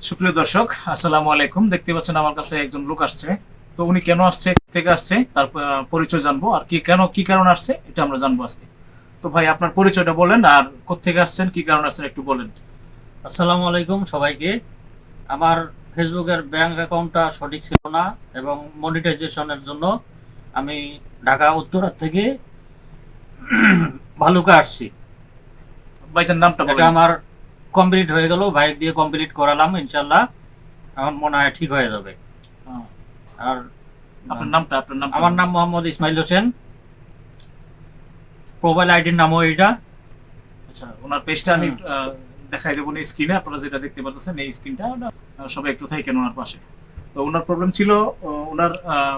সুপ্রিয় দর্শক, আসসালামু আলাইকুম। দেখতে পাচ্ছেন আমার কাছে একজন লোক আসছে। তো উনি কেন আসছে, থেকে আসছে, তার পরিচয় জানবো, আর কি কারণ আসছে এটা আমরা জানবো আজকে। তো ভাই, আপনার পরিচয়টা বলেন, আর কোত্থেকে আসছেন, কি কারণ আসছেন একটু বলেন। আসসালামু আলাইকুম সবাইকে। আমার ফেসবুকের ব্যাংক অ্যাকাউন্টটা সঠিক ছিল না এবং মনিটাইজেশনের জন্য আমি ঢাকা উত্তরা থেকে ভালুকা আসছি। ভাইজান নামটা এটা বলেন। আমার কমপ্লিট হয়ে গেল, বাইক দিয়ে কমপ্লিট করালাম, ইনশাল্লাহ আমার মনে হয় ঠিক হয়ে যাবে। আহ, আর আপনার নামটা আমার বলেন। নাম মোহাম্মদ ইসমাইল হোসেন, মোবাইল আইডির নামও এইটা। আচ্ছা, ওনার পেজটা আমি হুম। দেখাই দেবো স্ক্রিনে। আপনারা যেটা দেখতে পাচ্ছেন এই স্ক্রিনটা, সবাই একটু থাকেন ওনার পাশে। তো ওনার প্রবলেম ছিল, ওনার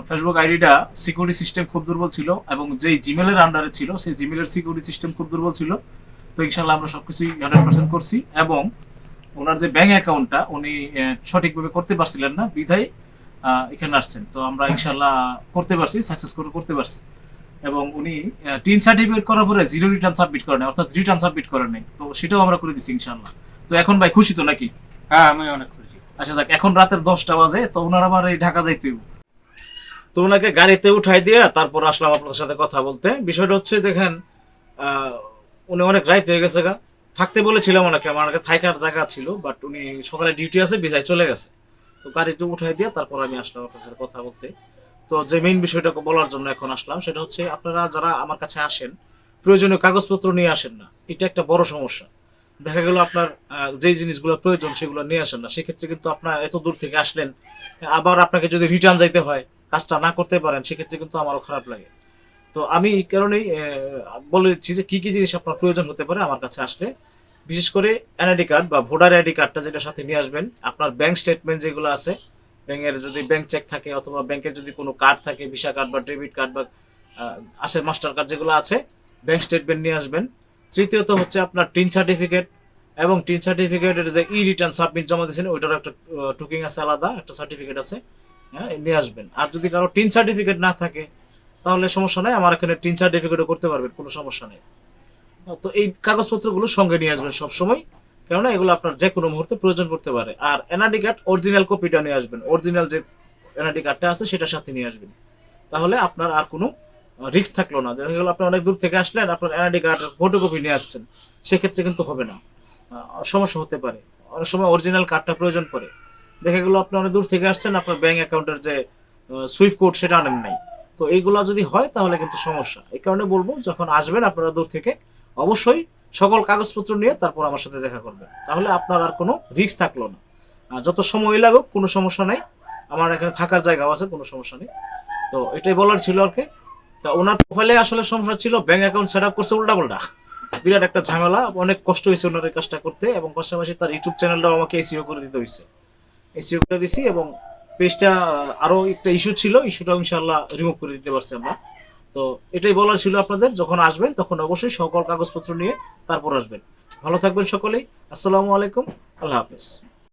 ফেসবুক আইডিটা সিকিউরিটি সিস্টেম খুব দুর্বল ছিল, এবং যেই জিমেলের আন্ডারে ছিল সেই জিমেলের সিকিউরিটি সিস্টেম খুব দুর্বল ছিল। তো ইনশাল্লাহ আমরা সবকিছুই 100% করছি, এবং ওনার যে ব্যাংক অ্যাকাউন্টটা উনি সঠিকভাবে করতে পারছিলেন না, বিধায় এখানে আসছেন। তো আমরা ইনশাল্লাহ করতে পারছি, সাকসেস করে করতে পারছি। এবং উনি টিন সার্টিফিকেট করার পরে জিরো রিটার্ন সাবমিট করেন, অর্থাৎ রিটার্ন সাবমিট করেন নাই। তো সেটাও আমরা করে দিচ্ছি ইনশাল্লাহ। তো এখন ভাই খুশি তো নাকি? হ্যাঁ, আমি অনেক খুশি। আচ্ছা যাক, এখন রাতের 10টা বাজে, তো ওনার আবার এই ঢাকা যাইতে হইব। তো ওনাকে গাড়িতে উঠাই দিয়ে তারপর আসলাম আপনাদের সাথে কথা বলতে। বিষয়টা হচ্ছে, দেখেন, আহ, উনি অনেক রাত হয়ে গেছে গা। থাকতে বলেছিলাম ওনাকে, আমার থাকার জায়গা ছিল, বাট উনি সকালে ডিউটি আছে বিদায় চলে গেছে। তো গাড়িতে উঠাই দিয়ে তারপর আমি আসলাম আপনার সাথে কথা বলতে। তো যে মেইন বিষয়টাকে বলার জন্য এখন আসলাম সেটা হচ্ছে, আপনারা যারা আমার কাছে আসেন প্রয়োজনীয় কাগজপত্র নিয়ে আসেন না, এটা একটা বড় সমস্যা। দেখা গেল আপনার যেই জিনিসগুলো প্রয়োজন সেগুলো নিয়ে আসেন না, সেক্ষেত্রে কিন্তু আপনার এত দূর থেকে আসলেন, আবার আপনাকে যদি রিটার্ন যাইতে হয়, কাজটা না করতে পারেন, সেক্ষেত্রে কিন্তু আমারও খারাপ লাগে। তো আমি এই কারণেই বলে দিচ্ছি যে কি কি জিনিস আপনার প্রয়োজন হতে পারে আমার কাছে আসলে। বিশেষ করে এনআইডি কার্ড বা ভোটার আইডি কার্ডটা যেটা সাথে নিয়ে আসবেন, আপনার ব্যাংক স্টেটমেন্ট যেগুলো আছে, ব্যাংকের যদি ব্যাংক চেক থাকে, অথবা ব্যাংকের যদি কোনো কার্ড থাকে, ভিসা কার্ড বা ডেবিট কার্ড বা আসে মাস্টার কার্ড যেগুলো আছে, ব্যাংক স্টেটমেন্ট নিয়ে আসবেন। তৃতীয়ত হচ্ছে আপনার টিন সার্টিফিকেট, এবং টিন সার্টিফিকেটের যে ই রিটার্ন সাবমিট জমা দিয়েছেন ওইটার একটা টুকিং আছে, আলাদা একটা সার্টিফিকেট আছে, হ্যাঁ নিয়ে আসবেন। আর যদি কারো টিন সার্টিফিকেট না থাকে তাহলে সমস্যা নাই, আমার এখানে টিন সার্টিফিকেটও করতে পারবেন, কোনো সমস্যা নেই। তো এই কাগজপত্রগুলো সঙ্গে নিয়ে আসবেন সব সময়, কেননা এগুলো আপনার যে কোনো মুহূর্তে প্রয়োজন পড়তে পারে। আর এনআইডি কার্ড অরিজিনাল কপিটা নিয়ে আসবেন, অরিজিনাল যে এনআইডি কার্ডটা আছে সেটা সাথে নিয়ে আসবেন। তাহলে আপনার আর কোনো রিস্ক থাকলো না। দেখা গেলো আপনি অনেক দূর থেকে আসলেন, আপনার এনআইডি কার্ড ফটোকপি নিয়ে আসছেন, সেক্ষেত্রে কিন্তু হবে না, সমস্যা হতে পারে। অনেক সময় অরিজিনাল কার্ডটা প্রয়োজন পড়ে। দেখা গেলো আপনি অনেক দূর থেকে আসছেন, আপনার ব্যাংক অ্যাকাউন্টের যে সুইফট কোড সেটা আনেন নাই। তো এইগুলো যদি হয় তাহলে কিন্তু সমস্যা। এই কারণে বলবো, যখন আসবেন আপনারা দূর থেকে, অবশ্যই সকল কাগজপত্র নিয়ে তারপর আমার সাথে দেখা করবেন, তাহলে আপনার আর কোনো রিস্ক থাকলো না। যত সময় লাগুক কোনো সমস্যা নাই, আমার এখানে থাকার জায়গাও আছে, কোনো সমস্যা নেই। তো এটাই বলার ছিল আর কি। তা ওনার প্রোফাইলে আসলে সমস্যা ছিল, ব্যাংক অ্যাকাউন্ট সেট আপ করছে উল্টাপাল্টা, বিরাট একটা ঝামেলা, অনেক কষ্ট হয়েছে ওনার এই কাজটা করতে, এবং পাশাপাশি তার ইউটিউব চ্যানেলটাও আমাকে এসিও করে দিতে হয়েছে। এসিও করে দিছি, এবং পেজটা আরও একটা ইস্যু ছিল, ইস্যুটাও ইনশাল্লাহ রিমুভ করে দিতে পারছি আমরা। তো এটাই বলার ছিল আপনাদের, যখন আসবেন তখন অবশ্যই সকল কাগজপত্র নিয়ে তারপর আসবেন। ভালো থাকবেন সকলেই। আসসালামু আলাইকুম, আল্লাহ হাফেজ।